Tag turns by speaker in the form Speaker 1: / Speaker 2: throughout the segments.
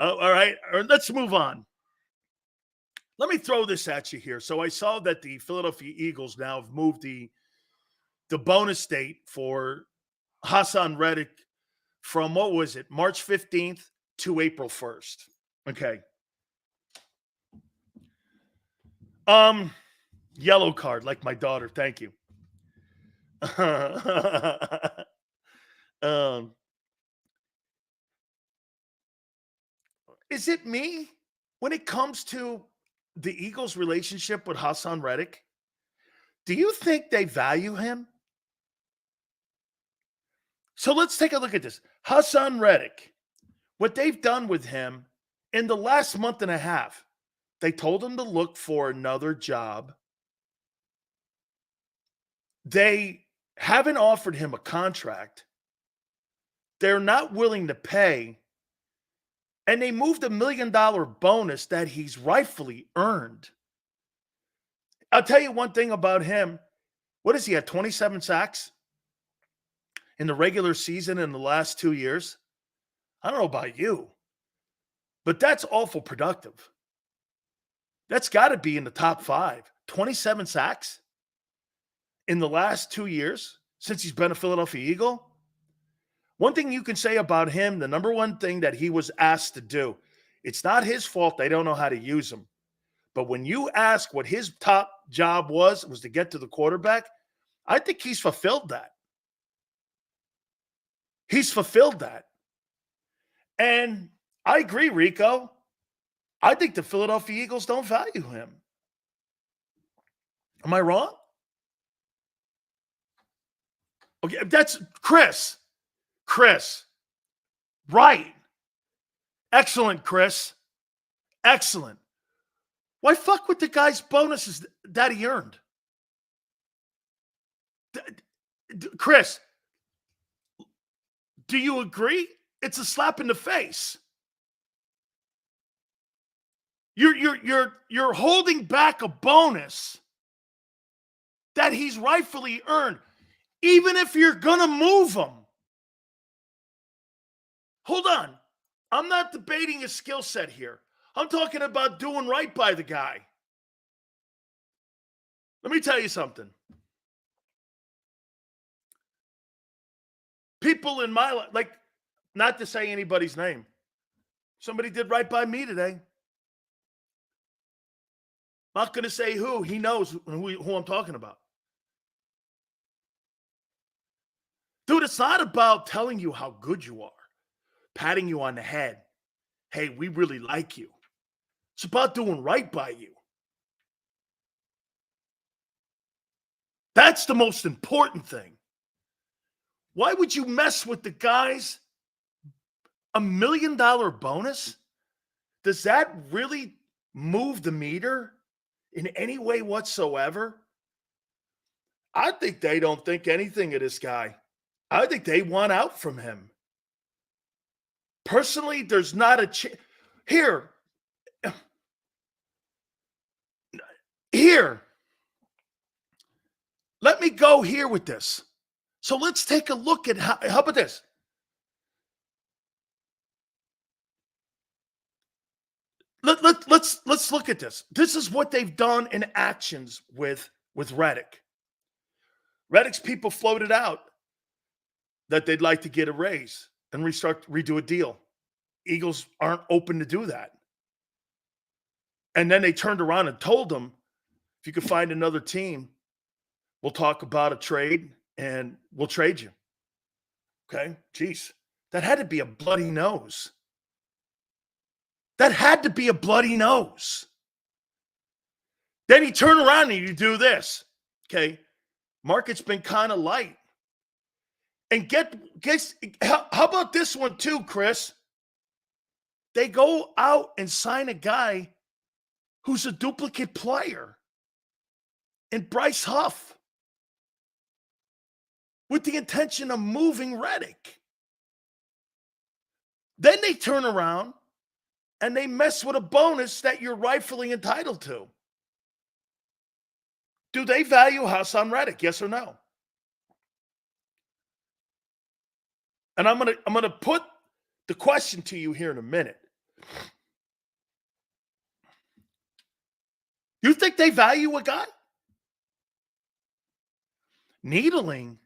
Speaker 1: All right. Let's move on. Let me throw this at you here. So I saw that the Philadelphia Eagles now have moved the bonus date for Haason Reddick from, what was it, March 15th to April 1st. Okay. Yellow card, like my daughter. Thank you. Is it me when it comes to the Eagles' relationship with Haason Reddick? Do you think they value him? So let's take a look at this. Haason Reddick, what they've done with him in the last month and a half, they told him to look for another job. They haven't offered him a contract. They're not willing to pay. And they moved $1 million bonus that he's rightfully earned. I'll tell you one thing about him. What is he at? 27 sacks in the regular season in the last 2 years? I don't know about you, but that's awful productive. That's got to be in the top 5. 27 sacks in the last 2 years since he's been a Philadelphia Eagle. One thing you can say about him, the number one thing that he was asked to do, it's not his fault they don't know how to use him. But when you ask what his top job was to get to the quarterback, I think he's fulfilled that. He's fulfilled that. And I agree, Rico. I think the Philadelphia Eagles don't value him. Am I wrong? Okay, that's Chris. Chris. Right. Excellent, Chris. Excellent. Why fuck with the guy's bonuses that he earned? Chris, do you agree? It's a slap in the face. You're holding back a bonus that he's rightfully earned, even if you're gonna move him. Hold on. I'm not debating his skill set here. I'm talking about doing right by the guy. Let me tell you something. People in my life, like, not to say anybody's name, somebody did right by me today. Not going to say who. He knows who I'm talking about. Dude, it's not about telling you how good you are, patting you on the head. Hey, we really like you. It's about doing right by you. That's the most important thing. Why would you mess with the guy's $1 million bonus? Does that really move the meter in any way whatsoever? I think they don't think anything of this guy. I think they want out from him. Personally, there's not a chance. Here. Let me go here with this. So let's take a look at how about this? Let's look at this. This is what they've done in actions with Reddick. Reddick's people floated out that they'd like to get a raise and redo a deal. Eagles aren't open to do that. And then they turned around and told them, if you could find another team, we'll talk about a trade and we'll trade you. Okay? Jeez. That had to be a bloody nose. That had to be a bloody nose. Then you turn around and you do this. Okay? Market's been kind of light. And guess how about this one too, Chris? They go out and sign a guy who's a duplicate player in Bryce Huff with the intention of moving Reddick. Then they turn around and they mess with a bonus that you're rightfully entitled to. Do they value Haason Reddick? Yes or no? And I'm gonna put the question to you here in a minute. You think they value a guy? Needling?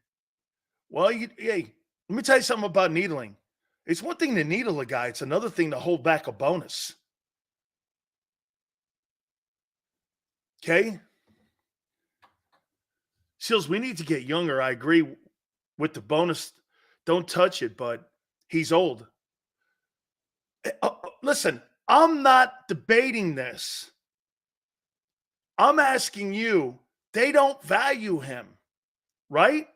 Speaker 1: Well, hey, let me tell you something about needling. It's one thing to needle a guy. It's another thing to hold back a bonus. Okay? Seals, we need to get younger. I agree with the bonus. Don't touch it, but he's old. Listen, I'm not debating this. I'm asking you, they don't value him, right?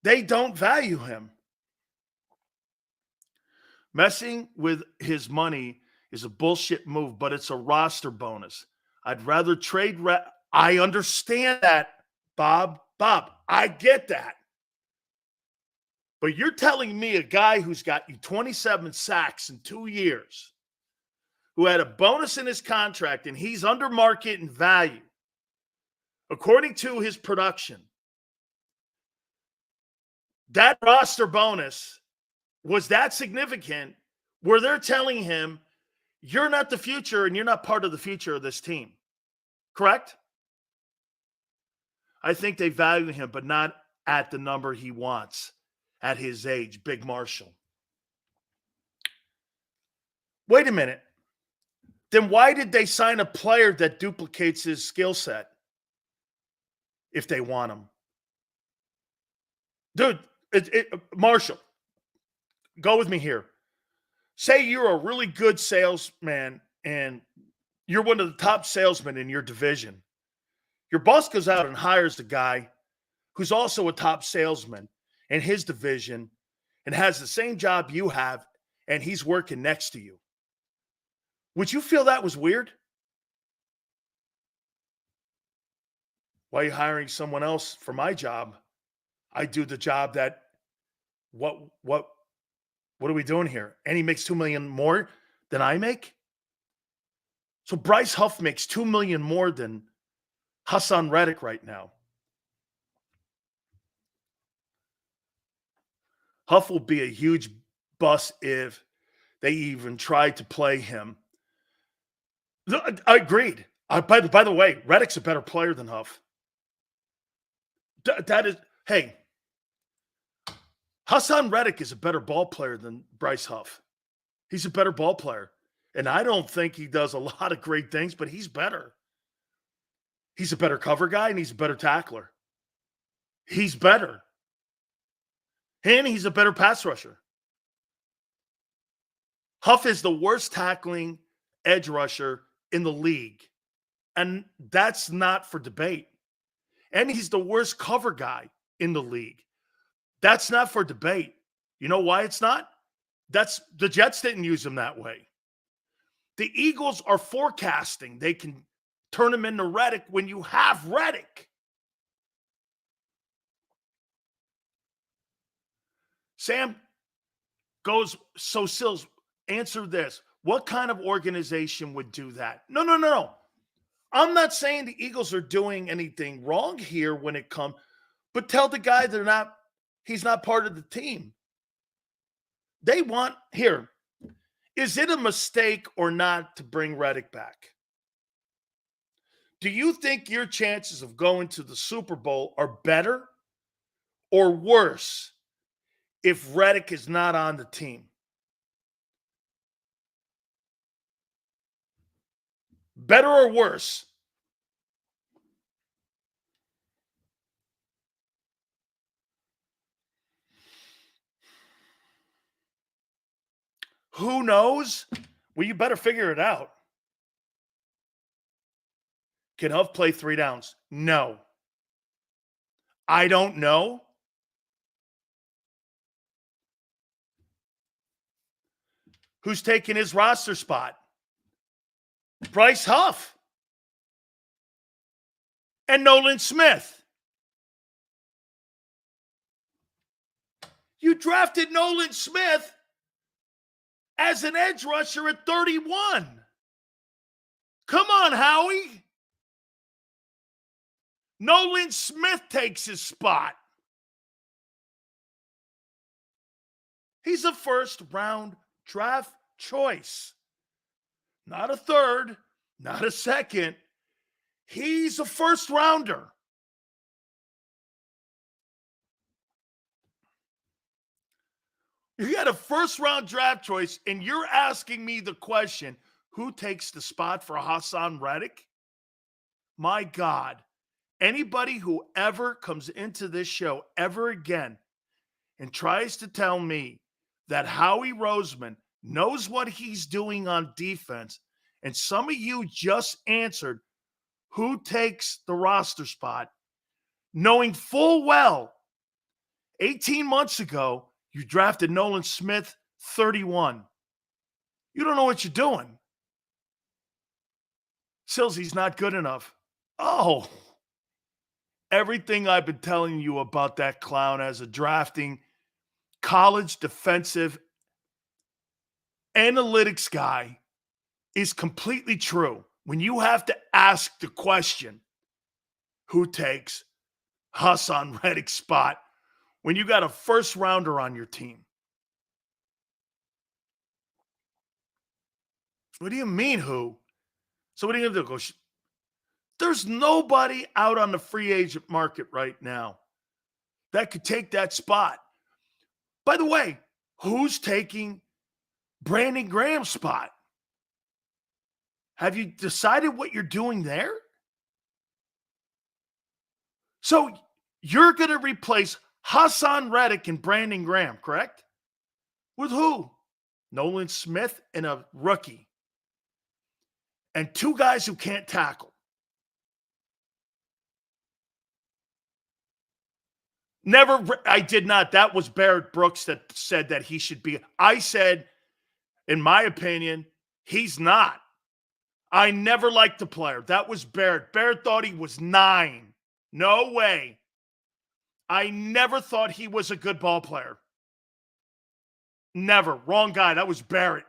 Speaker 1: They don't value him. Messing with his money is a bullshit move, but it's a roster bonus. I'd rather trade. I understand that, Bob. Bob, I get that. But you're telling me a guy who's got you 27 sacks in 2 years, who had a bonus in his contract, and he's under market in value, according to his production, that roster bonus was that significant where they're telling him, you're not the future and you're not part of the future of this team. Correct? I think they value him, but not at the number he wants at his age, Big Marshall. Wait a minute. Then why did they sign a player that duplicates his skill set if they want him? Dude, Marshall, go with me here. Say you're a really good salesman and you're one of the top salesmen in your division. Your boss goes out and hires a guy who's also a top salesman in his division and has the same job you have, and he's working next to you. Would you feel that was weird? Why are you hiring someone else for my job? I do the job that what are we doing here? And he makes $2 million more than I make. So Bryce Huff makes $2 million more than Haason Reddick right now. Huff will be a huge bust if they even try to play him. I agreed. By the way, Reddick's a better player than Huff. That is, hey, Hassan Reddick is a better ball player than Bryce Huff. He's a better ball player. And I don't think he does a lot of great things, but he's better. He's a better cover guy, and he's a better tackler. He's better. And he's a better pass rusher. Huff is the worst tackling edge rusher in the league. And that's not for debate. And he's the worst cover guy in the league. That's not for debate. You know why it's not? The Jets didn't use him that way. The Eagles are forecasting they can turn him into Reddick when you have Reddick. Sam goes, so Sills, answer this. What kind of organization would do that? No. I'm not saying the Eagles are doing anything wrong here when it comes, but tell the guy he's not part of the team. They want, here, is it a mistake or not to bring Reddick back? Do you think your chances of going to the Super Bowl are better or worse if Reddick is not on the team? Better or worse? Who knows? Well, you better figure it out. Can Huff play 3 downs? No. I don't know. Who's taking his roster spot? Bryce Huff and Nolan Smith. You drafted Nolan Smith as an edge rusher at 31. Come on, Howie. Nolan Smith takes his spot. He's a first-round draft choice. Not a third, not a second. He's a first rounder. You got a first round draft choice, and you're asking me the question, who takes the spot for Haason Reddick? My God, anybody who ever comes into this show ever again and tries to tell me that Howie Roseman knows what he's doing on defense, and some of you just answered who takes the roster spot, knowing full well 18 months ago you drafted Nolan Smith 31. You don't know what you're doing. Silsey's not good enough. Oh, everything I've been telling you about that clown as a drafting college defensive analytics guy is completely true. When you have to ask the question, who takes Haason Reddick's spot when you got a first rounder on your team? What do you mean, who? So what are you going to do? There's nobody out on the free agent market right now that could take that spot. By the way, who's taking Brandon Graham's spot? Have you decided what you're doing there? So you're going to replace Haason Reddick and Brandon Graham, correct? With who? Nolan Smith and a rookie. And two guys who can't tackle. Never, I did not. That was Barrett Brooks that said that he should be. I said, in my opinion, he's not. I never liked the player. That was Barrett. Barrett thought he was 9. No way. I never thought he was a good ball player. Never. Wrong guy. That was Barrett.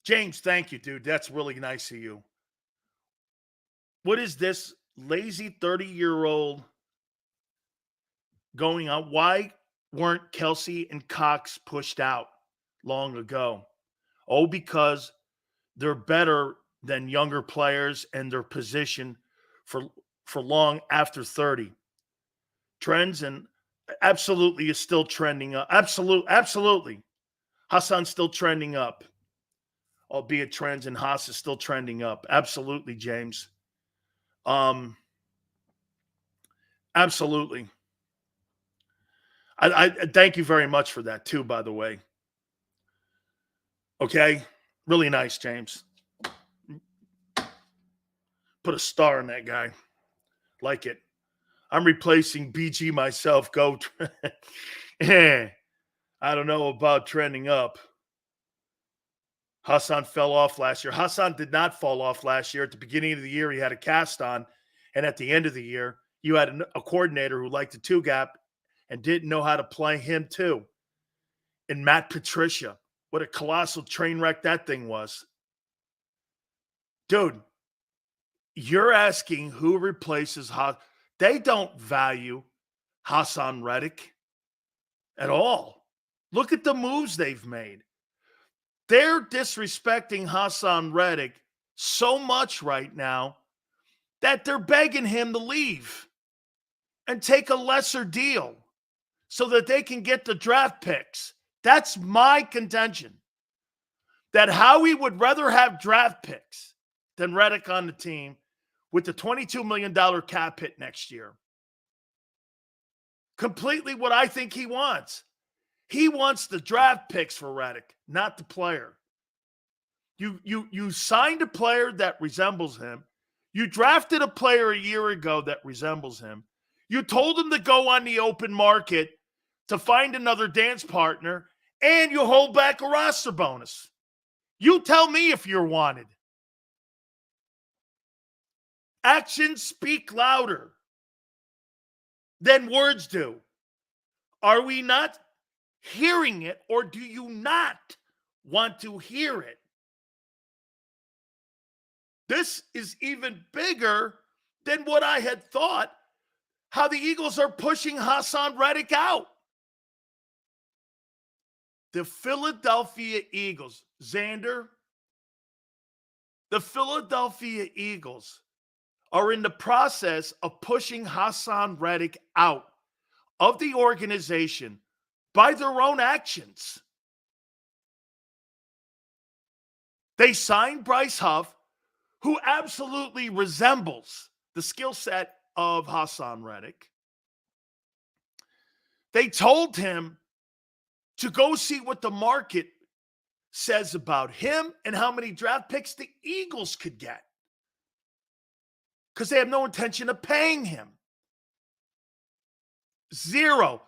Speaker 1: James, thank you, dude. That's really nice of you. What is this lazy 30-year-old going on? Why weren't Kelsey and Cox pushed out long ago? Oh, because they're better than younger players and their position for long after 30. Trends and absolutely is still trending up. Absolutely. Hassan's still trending up. Albeit trends and Haas is still trending up. Absolutely, James. Absolutely. I thank you very much for that too, by the way. Okay. Really nice, James. Put a star in that guy. Like it. I'm replacing BG myself. Go. I don't know about trending up. Hassan fell off last year. Hassan did not fall off last year. At the beginning of the year, he had a cast on. And at the end of the year, you had a coordinator who liked the two gap and didn't know how to play him too. And Matt Patricia. What a colossal train wreck that thing was. Dude, you're asking who replaces Hassan. They don't value Haason Reddick at all. Look at the moves they've made. They're disrespecting Haason Reddick so much right now that they're begging him to leave and take a lesser deal so that they can get the draft picks. That's my contention. That Howie would rather have draft picks than Reddick on the team with the $22 million cap hit next year. Completely what I think he wants. He wants the draft picks for Reddick, not the player. You signed a player that resembles him. You drafted a player a year ago that resembles him. You told him to go on the open market to find another dance partner, and you hold back a roster bonus. You tell me if you're wanted. Actions speak louder than words do. Are we not hearing it, or do you not want to hear it? This is even bigger than what I had thought how the Eagles are pushing Haason Reddick out. The Philadelphia Eagles, Xander, the Philadelphia Eagles are in the process of pushing Haason Reddick out of the organization by their own actions. They signed Bryce Huff, who absolutely resembles the skill set of Haason Reddick. They told him to go see what the market says about him and how many draft picks the Eagles could get, because they have no intention of paying him. Zero.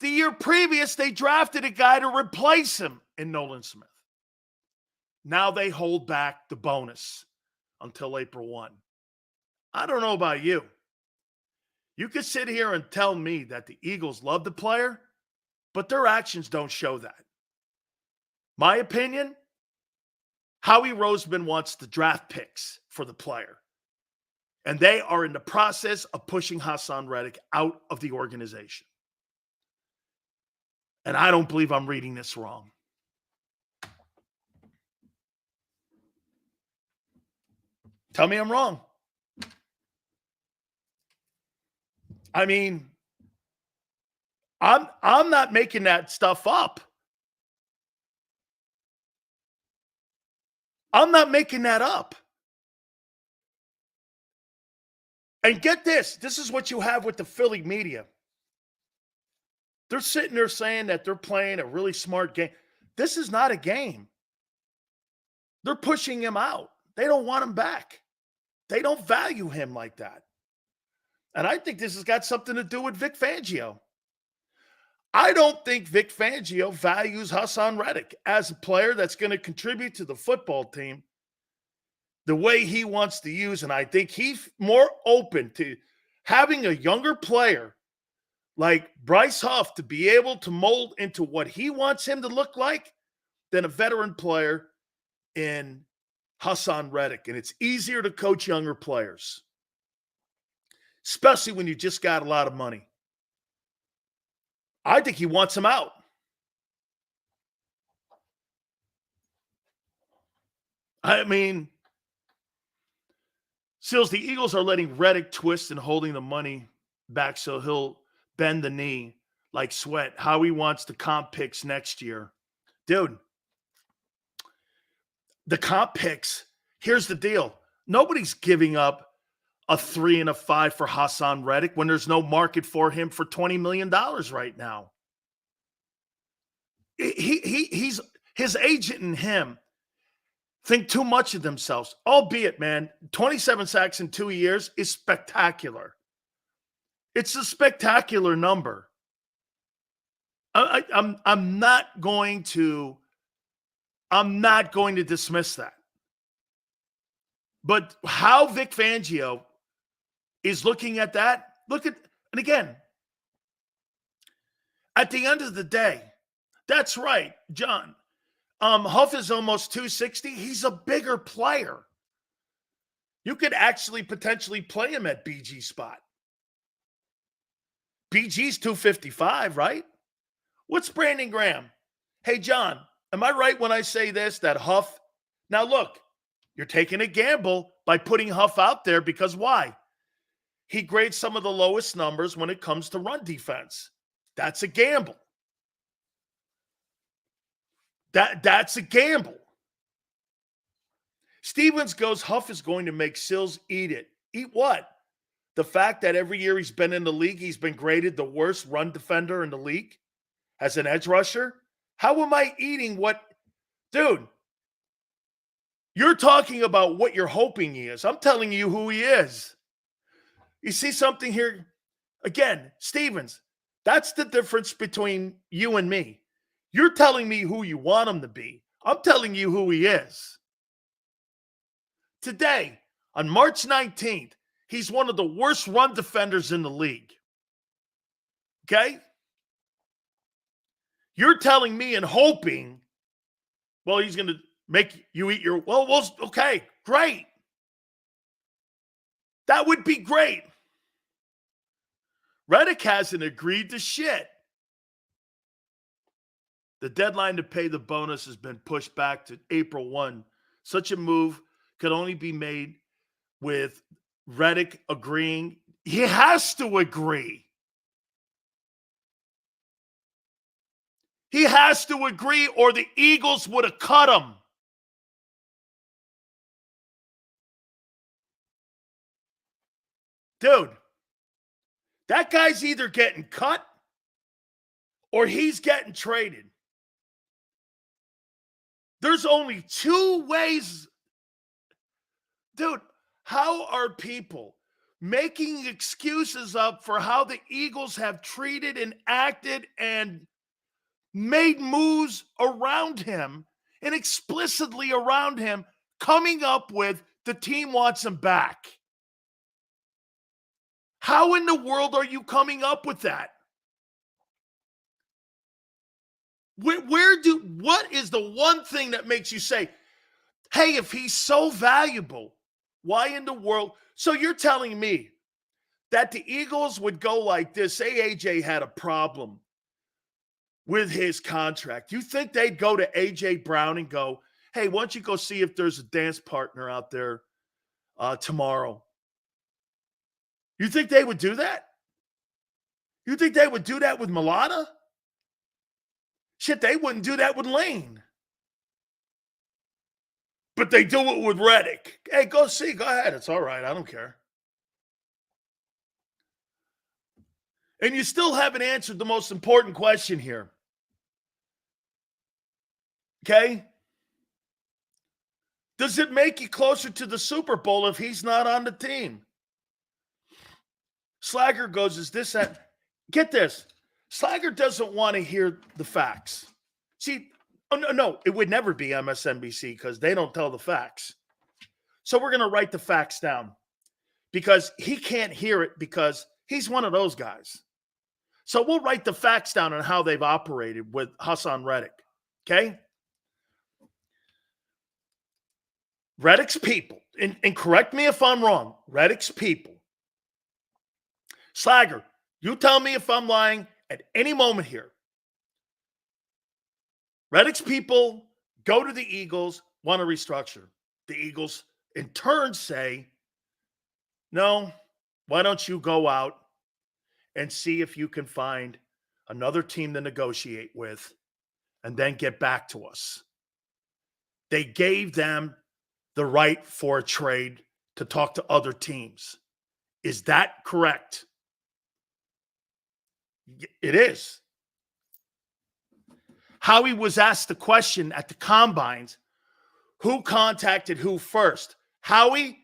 Speaker 1: The year previous, they drafted a guy to replace him in Nolan Smith. Now they hold back the bonus until April 1. I don't know about you. You could sit here and tell me that the Eagles love the player, but their actions don't show that. My opinion, Howie Roseman wants the draft picks for the player. And they are in the process of pushing Haason Reddick out of the organization. And I don't believe I'm reading this wrong. Tell me I'm wrong. I mean, I'm not making that stuff up. I'm not making that up. And get this. This is what you have with the Philly media. They're sitting there saying that they're playing a really smart game. This is not a game. They're pushing him out. They don't want him back. They don't value him like that. And I think this has got something to do with Vic Fangio. I don't think Vic Fangio values Haason Reddick as a player that's going to contribute to the football team the way he wants to use. And I think he's more open to having a younger player like Bryce Huff to be able to mold into what he wants him to look like than a veteran player in Haason Reddick. And it's easier to coach younger players, especially when you just got a lot of money. I think he wants him out. I mean, Sills, the Eagles are letting Reddick twist and holding the money back so he'll bend the knee like Sweat. Howie wants the comp picks next year. Dude, the comp picks, here's the deal. Nobody's giving up a 3 and a 5 for Haason Reddick when there's no market for him for $20 million right now. He's his agent and him think too much of themselves. Albeit, man, 27 sacks in 2 years is spectacular. It's a spectacular number. I'm not going to dismiss that. But how Vic Fangio is looking at that, and again, at the end of the day, that's right, John. Huff is almost 260. He's a bigger player. You could actually potentially play him at BG spot. BG's 255, right? What's Brandon Graham? Hey, John, am I right when I say this, that Huff? Now, look, you're taking a gamble by putting Huff out there because why? He grades some of the lowest numbers when it comes to run defense. That's a gamble. That's a gamble. Stevens goes, Huff is going to make Sills eat it. Eat what? The fact that every year he's been in the league, he's been graded the worst run defender in the league as an edge rusher? How am I eating what? Dude, you're talking about what you're hoping he is. I'm telling you who he is. You see something here? Again, Stevens, that's the difference between you and me. You're telling me who you want him to be. I'm telling you who he is. Today, on March 19th, he's one of the worst run defenders in the league. Okay? You're telling me and hoping, well, he's going to make you eat your, well, okay, great. That would be great. Reddick hasn't agreed to shit. The deadline to pay the bonus has been pushed back to April 1. Such a move could only be made with Reddick agreeing. He has to agree. He has to agree, or the Eagles would have cut him. Dude, that guy's either getting cut or he's getting traded. There's only two ways. Dude, how are people making excuses up for how the Eagles have treated and acted and made moves around him and explicitly around him, coming up with the team wants him back? How in the world are you coming up with that? What is the one thing that makes you say, hey, if he's so valuable, why in the world? So you're telling me that the Eagles would go like this, say AJ had a problem with his contract. You think they'd go to AJ Brown and go, hey, why don't you go see if there's a dance partner out there tomorrow? You think they would do that? You think they would do that with Mulata? Shit, they wouldn't do that with Lane. But they do it with Reddick. Hey, go see. Go ahead. It's all right. I don't care. And you still haven't answered the most important question here. Okay? Does it make you closer to the Super Bowl if he's not on the team? Slager goes, is this that? Get this. Slager doesn't want to hear the facts. See, no, it would never be MSNBC because they don't tell the facts. So we're going to write the facts down because he can't hear it because he's one of those guys. So we'll write the facts down on how they've operated with Haason Reddick. Okay? Reddick's people, and correct me if I'm wrong, Reddick's people. Slager, you tell me if I'm lying at any moment here. Reddick's people go to the Eagles, want to restructure. The Eagles, in turn, say, no, why don't you go out and see if you can find another team to negotiate with and then get back to us. They gave them the right for a trade to talk to other teams. Is that correct? It is. Howie was asked the question at the combines, who contacted who first? Howie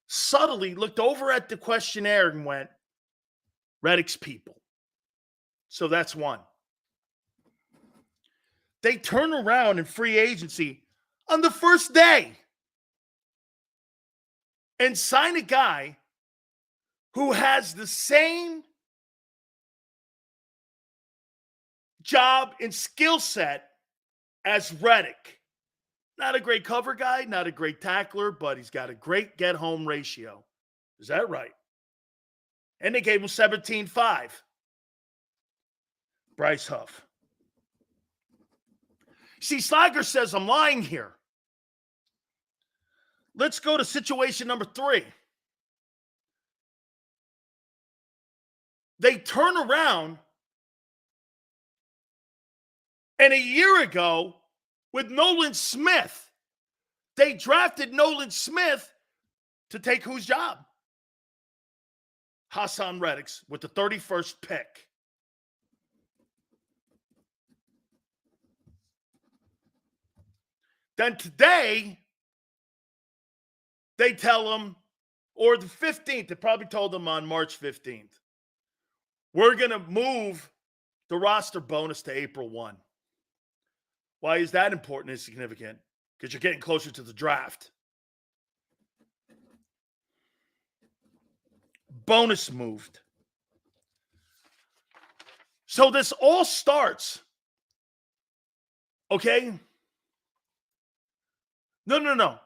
Speaker 1: subtly looked over at the questionnaire and went, Reddick's people. So that's one. They turn around in free agency on the first day and sign a guy who has the same job and skill set as Reddick. Not a great cover guy, not a great tackler, but he's got a great get-home ratio. Is that right? And they gave him 17.5. Bryce Huff. See, Slager says I'm lying here. Let's go to situation number 3. They turn around, and a year ago, with Nolan Smith, they drafted Nolan Smith to take whose job? Haason Reddick's with the 31st pick. Then today, they tell him, or the 15th, they probably told him on March 15th, we're going to move the roster bonus to April 1. Why is that important and significant? Because you're getting closer to the draft. Bonus moved. So this all starts, okay? No.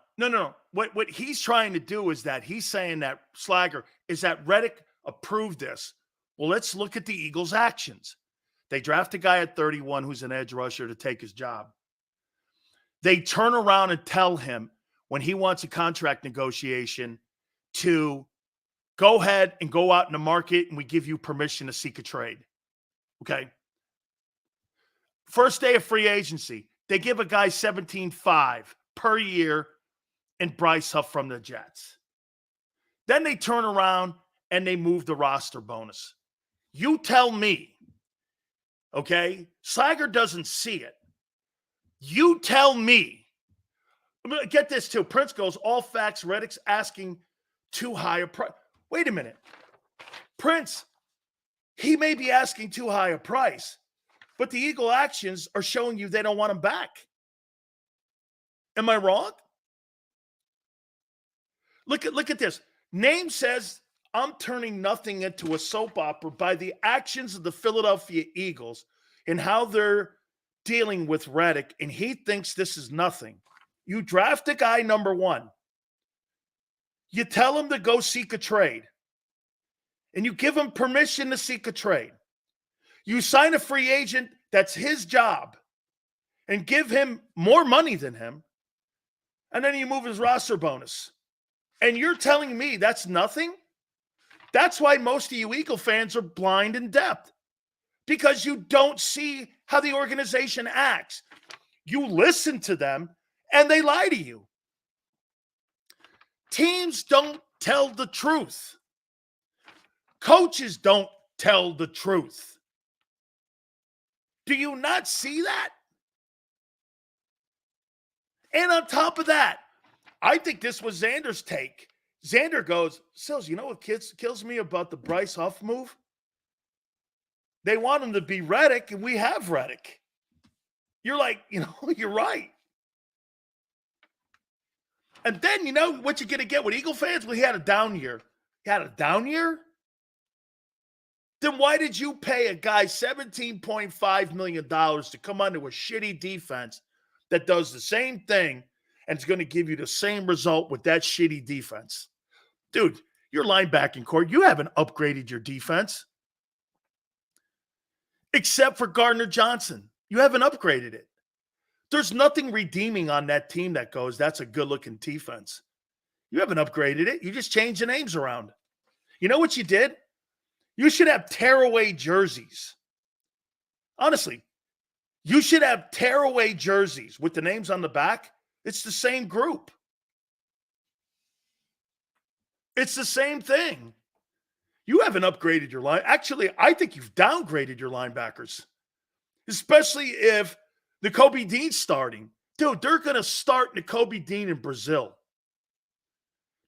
Speaker 1: What he's trying to do is that he's saying that Slager is that Reddick approved this Well, let's look at the Eagles' actions. They draft a guy at 31 who's an edge rusher to take his job. They turn around and tell him when he wants a contract negotiation to go ahead and go out in the market and we give you permission to seek a trade. Okay. First day of free agency, they give a guy $17.5 per year and Bryce Huff from the Jets. Then they turn around and they move the roster bonus. You tell me, okay? Slager doesn't see it. You tell me. Get this too. Prince goes, all facts, Reddick's asking too high a price. Wait a minute. Prince, he may be asking too high a price, but the Eagle actions are showing you they don't want him back. Am I wrong? Look at this. Name says, I'm turning nothing into a soap opera by the actions of the Philadelphia Eagles and how they're dealing with Reddick, and he thinks this is nothing. You draft a guy number one. You tell him to go seek a trade, and you give him permission to seek a trade. You sign a free agent that's his job and give him more money than him, and then you move his roster bonus. And you're telling me that's nothing? That's why most of you Eagle fans are blind and deaf, because you don't see how the organization acts. You listen to them, and they lie to you. Teams don't tell the truth. Coaches don't tell the truth. Do you not see that? And on top of that, I think this was Xander's take. Xander goes, Sills, you know what kills me about the Bryce Huff move? They want him to be Reddick, and we have Reddick. You're like, you're right. And then, you know what you're going to get with Eagle fans? Well, he had a down year. He had a down year? Then why did you pay a guy $17.5 million to come onto a shitty defense that does the same thing and it's going to give you the same result with that shitty defense? Dude, your linebacking core, you haven't upgraded your defense. Except for Gardner Johnson. You haven't upgraded it. There's nothing redeeming on that team that goes, that's a good-looking defense. You haven't upgraded it. You just changed the names around. You know what you did? You should have tearaway jerseys. Honestly, you should have tearaway jerseys with the names on the back. It's the same group. It's the same thing. You haven't upgraded your line. Actually, I think you've downgraded your linebackers, especially if Nakobe Dean's starting. Dude, they're going to start Nakobe Dean in Brazil.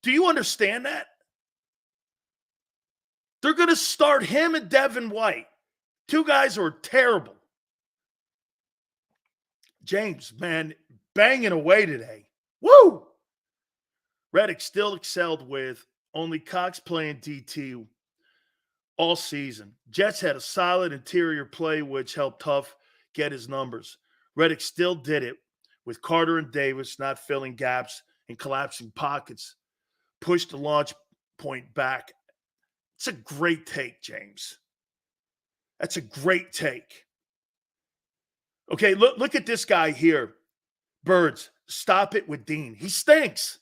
Speaker 1: Do you understand that? They're going to start him and Devin White. Two guys who are terrible. James, man, banging away today. Woo! Reddick still excelled with only Cox playing DT all season. Jets had a solid interior play, which helped Huff get his numbers. Reddick still did it with Carter and Davis not filling gaps and collapsing pockets. Pushed the launch point back. It's a great take, James. That's a great take. Okay, look at this guy here. Birds, stop it with Dean. He stinks.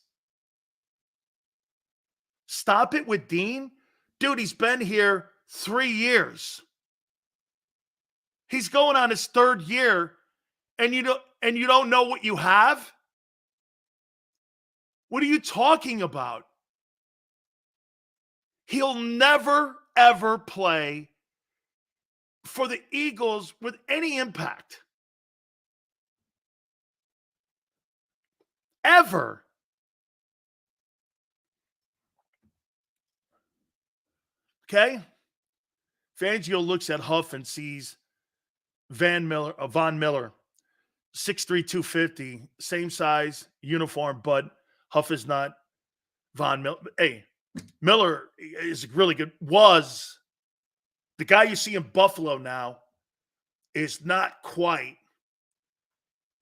Speaker 1: Stop it with Dean? Dude, he's been here 3 years. He's going on his third year, and you don't know what you have? What are you talking about? He'll never, ever play for the Eagles with any impact. Ever. Okay? Fangio looks at Huff and sees Von Miller, 6'3", 250, same size, uniform, but Huff is not Von Miller. Hey, Miller is really good. Was the guy you see in Buffalo now is not quite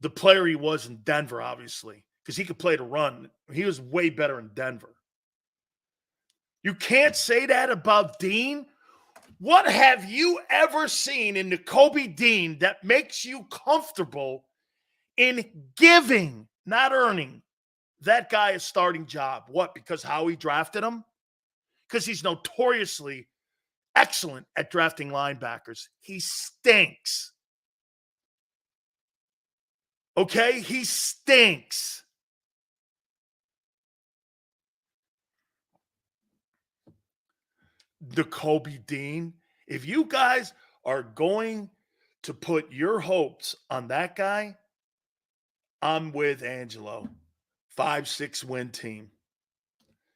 Speaker 1: the player he was in Denver, obviously, because he could play the run. He was way better in Denver. You can't say that about Dean. What have you ever seen in Nakobe Dean that makes you comfortable in giving, not earning, that guy a starting job? What? Because Howie drafted him? Because he's notoriously excellent at drafting linebackers. He stinks. Okay? He stinks. Nakobe Dean. If you guys are going to put your hopes on that guy, I'm with Angelo. 5-6 win team.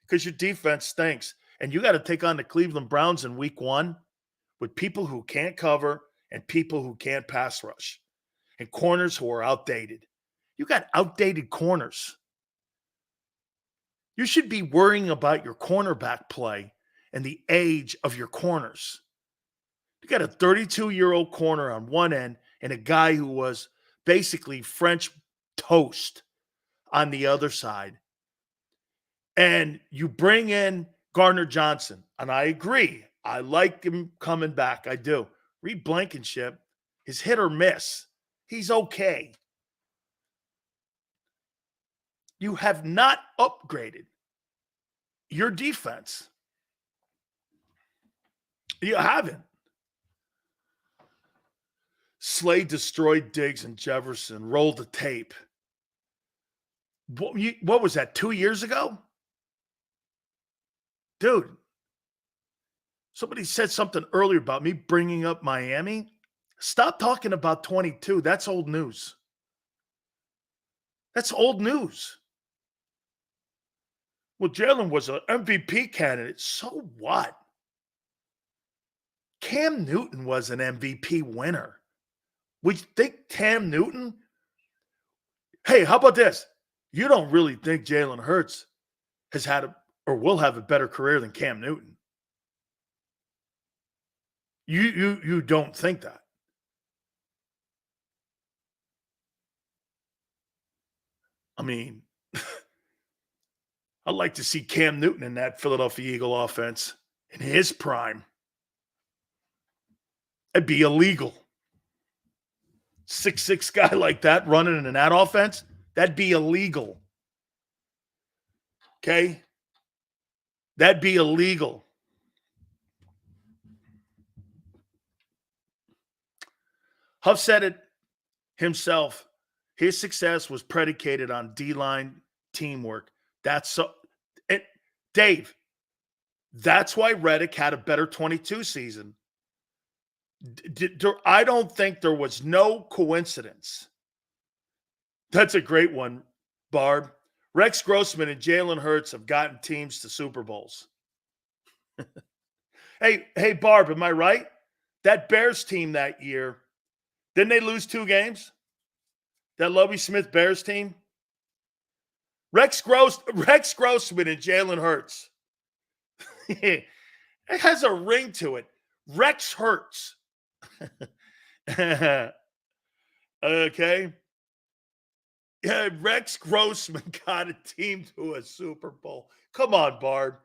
Speaker 1: Because your defense stinks. And you got to take on the Cleveland Browns in week 1 with people who can't cover and people who can't pass rush and corners who are outdated. You got outdated corners. You should be worrying about your cornerback play and the age of your corners. You got a 32-year-old corner on one end and a guy who was basically French toast on the other side. And you bring in Gardner Johnson, and I agree. I like him coming back. I do. Reed Blankenship is hit or miss. He's okay. You have not upgraded your defense. You haven't. Slade destroyed Diggs and Jefferson, rolled the tape. What was that, 2 years ago? Dude, somebody said something earlier about me bringing up Miami. Stop talking about 22. That's old news. That's old news. Well, Jalen was an MVP candidate. So what? Cam Newton was an MVP winner. Would you think Cam Newton? Hey, how about this? You don't really think Jalen Hurts has had or will have a better career than Cam Newton? You don't think that? I mean, I'd like to see Cam Newton in that Philadelphia Eagle offense in his prime. It'd be illegal. 6'6" guy like that running in that offense, that'd be illegal. Okay? That'd be illegal. Huff said it himself. His success was predicated on D-line teamwork. Dave, that's why Reddick had a better 22 season. I don't think there was no coincidence. That's a great one, Barb. Rex Grossman and Jalen Hurts have gotten teams to Super Bowls. Hey, Barb, am I right? That Bears team that year, didn't they lose 2 games? That Lovie Smith Bears team? Rex Grossman and Jalen Hurts. It has a ring to it. Rex Hurts. Okay. Yeah, Rex Grossman got a team to a Super Bowl. Come on, Barb.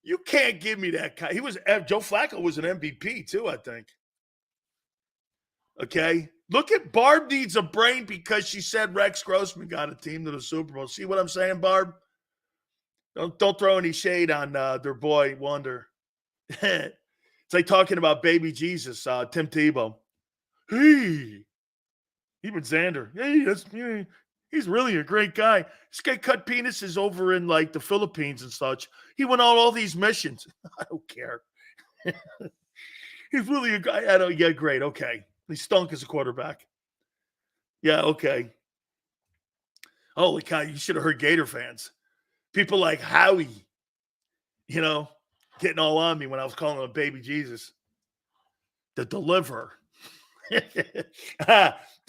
Speaker 1: You can't give me that guy. Joe Flacco was an MVP too, I think. Okay. Look at Barb needs a brain because she said Rex Grossman got a team to the Super Bowl. See what I'm saying, Barb? Don't throw any shade on their boy Wonder. It's like talking about baby Jesus, Tim Tebow. Hey, even Xander. Hey, he's really a great guy. This guy cut penises over in like the Philippines and such. He went on all these missions. I don't care. He's really a guy. Yeah, great. Okay. He stunk as a quarterback. Yeah, okay. Holy cow, you should have heard Gator fans. People like Howie, getting all on me when I was calling him baby Jesus. The deliverer. The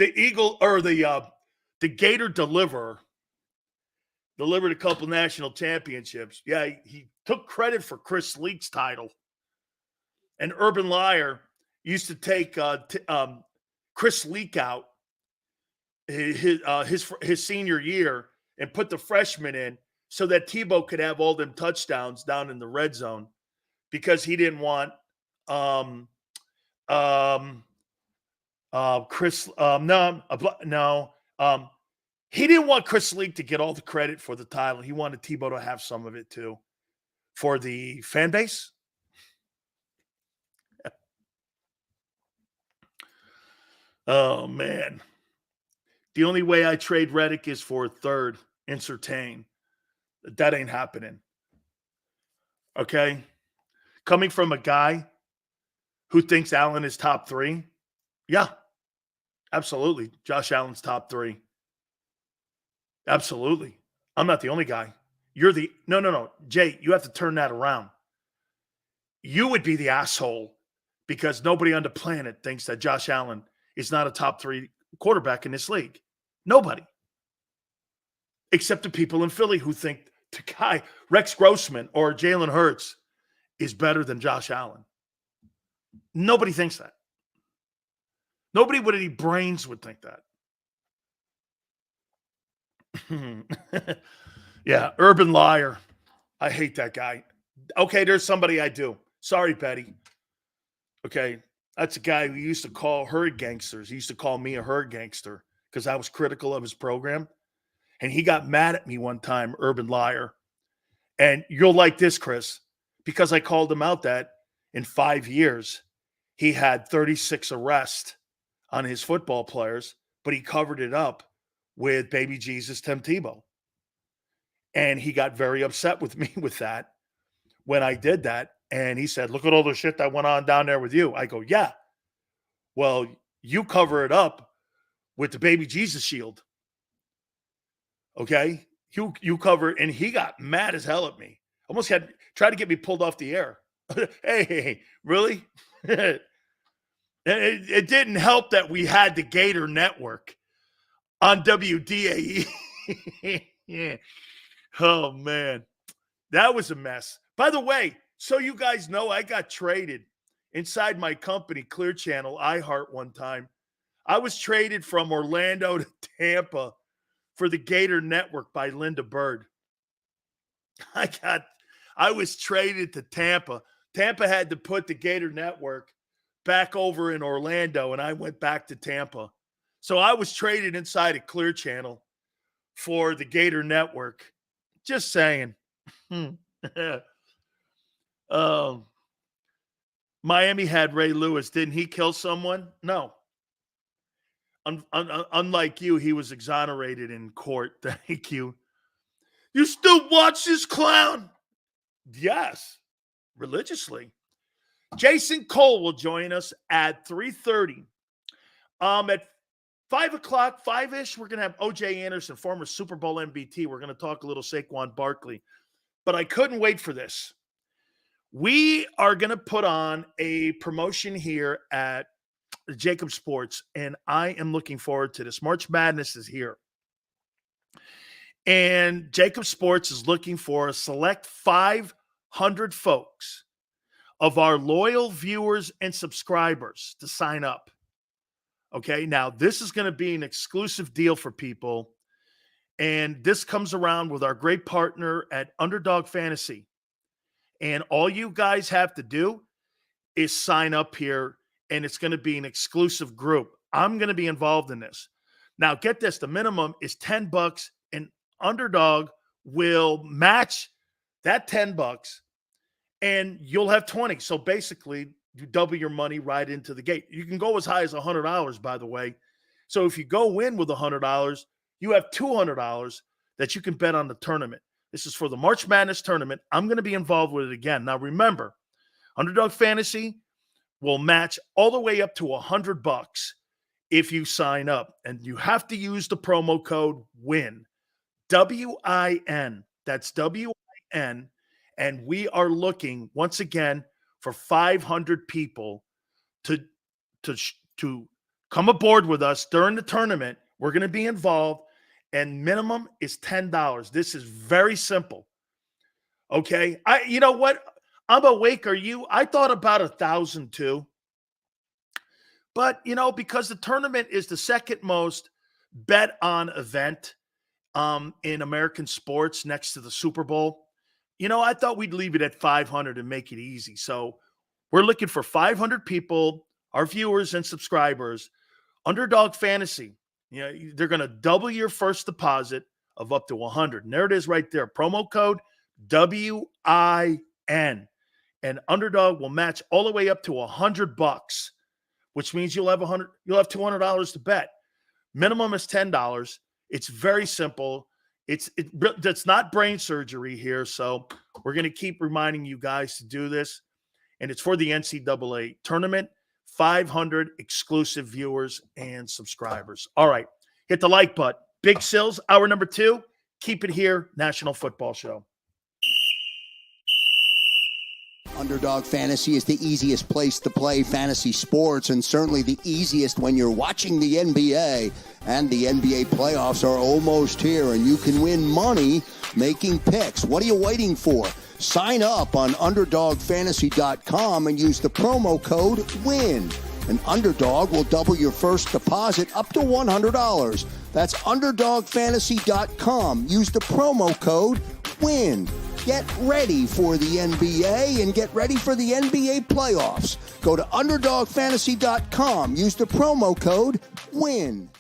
Speaker 1: Eagle or the Gator deliverer delivered a couple national championships. Yeah, he took credit for Chris Leak's title. And Urban Liar used to take Chris Leak out his senior year and put the freshman in so that Tebow could have all them touchdowns down in the red zone because he didn't want um, um, Chris. No. He didn't want Chris Leak to get all the credit for the title. He wanted Tebow to have some of it too for the fan base. Oh man. The only way I trade Reddick is for a third. Entertain. That ain't happening. Okay? Coming from a guy who thinks Allen is top 3. Yeah. Absolutely. Josh Allen's top 3. Absolutely. I'm not the only guy. You're the no. Jay, you have to turn that around. You would be the asshole because nobody on the planet thinks that Josh Allen is not a top 3 quarterback in this league. Nobody. Except the people in Philly who think the guy, Rex Grossman or Jalen Hurts, is better than Josh Allen. Nobody thinks that. Nobody with any brains would think that. Yeah, Urban Liar. I hate that guy. Okay, there's somebody I do. Sorry, Betty. Okay, that's a guy who used to call herd gangsters. He used to call me a herd gangster because I was critical of his program. And he got mad at me one time, Urban Liar. And you'll like this, Chris, because I called him out that in 5 years, he had 36 arrests on his football players, but he covered it up with baby Jesus Tim Tebow. And he got very upset with me with that when I did that. And he said, look at all the shit that went on down there with you. I go, yeah. Well, you cover it up with the baby Jesus shield. Okay? You cover, and he got mad as hell at me. Almost tried to get me pulled off the air. Hey, really? It didn't help that we had the Gator Network on WDAE. Yeah. Oh, man. That was a mess. By the way, so you guys know, I got traded inside my company, Clear Channel, iHeart, one time. I was traded from Orlando to Tampa for the Gator Network by Linda Bird. I was traded to Tampa. Tampa had to put the Gator Network back over in Orlando, and I went back to Tampa. So I was traded inside a Clear Channel for the Gator Network. Just saying. Miami had Ray Lewis. Didn't he kill someone? No. Unlike you, he was exonerated in court. Thank you. You still watch this clown? Yes, religiously. Jason Cole will join us at 3:30. At 5 o'clock, 5-ish, we're going to have O.J. Anderson, former Super Bowl MVP. We're going to talk a little Saquon Barkley. But I couldn't wait for this. We are going to put on a promotion here at JAKIB Sports, and I am looking forward to this. March Madness is here. And JAKIB Sports is looking for a select 500 folks of our loyal viewers and subscribers to sign up. Okay, now this is going to be an exclusive deal for people. And this comes around with our great partner at Underdog Fantasy. And all you guys have to do is sign up here, and it's going to be an exclusive group. I'm going to be involved in this. Now, get this. The minimum is $10, and Underdog will match that $10, and you'll have 20. So basically, you double your money right into the gate. You can go as high as $100, by the way. So if you go in with $100, you have $200 that you can bet on the tournament. This is for the March Madness tournament. I'm going to be involved with it again. Now, remember, Underdog Fantasy will match all the way up to $100 if you sign up. And you have to use the promo code WIN. W-I-N. That's W-I-N. And we are looking, once again, for 500 people to come aboard with us during the tournament. We're going to be involved, and minimum is $10. This is very simple. Okay? You know what? I'm awake. Are you? I thought about 1,000 too. But, because the tournament is the second most bet on event in American sports next to the Super Bowl, I thought we'd leave it at 500 and make it easy. So We're looking for 500 people, our viewers and subscribers. Underdog Fantasy, they're going to double your first deposit of up to 100. And there it is right there. Promo code WIN. And Underdog will match all the way up to $100, which means you'll have $200 to bet. Minimum is $10. It's very simple. It's not brain surgery here, so we're going to keep reminding you guys to do this. And it's for the NCAA tournament, 500 exclusive viewers and subscribers. All right, hit the like button. Big Sills, hour number 2. Keep it here, National Football Show.
Speaker 2: Underdog Fantasy is the easiest place to play fantasy sports, and certainly the easiest when you're watching the NBA. And the NBA playoffs are almost here, and you can win money making picks. What are you waiting for? Sign up on UnderdogFantasy.com and use the promo code WIN. And Underdog will double your first deposit up to $100. That's UnderdogFantasy.com. Use the promo code WIN. Get ready for the NBA and get ready for the NBA playoffs. Go to UnderdogFantasy.com. Use the promo code WIN.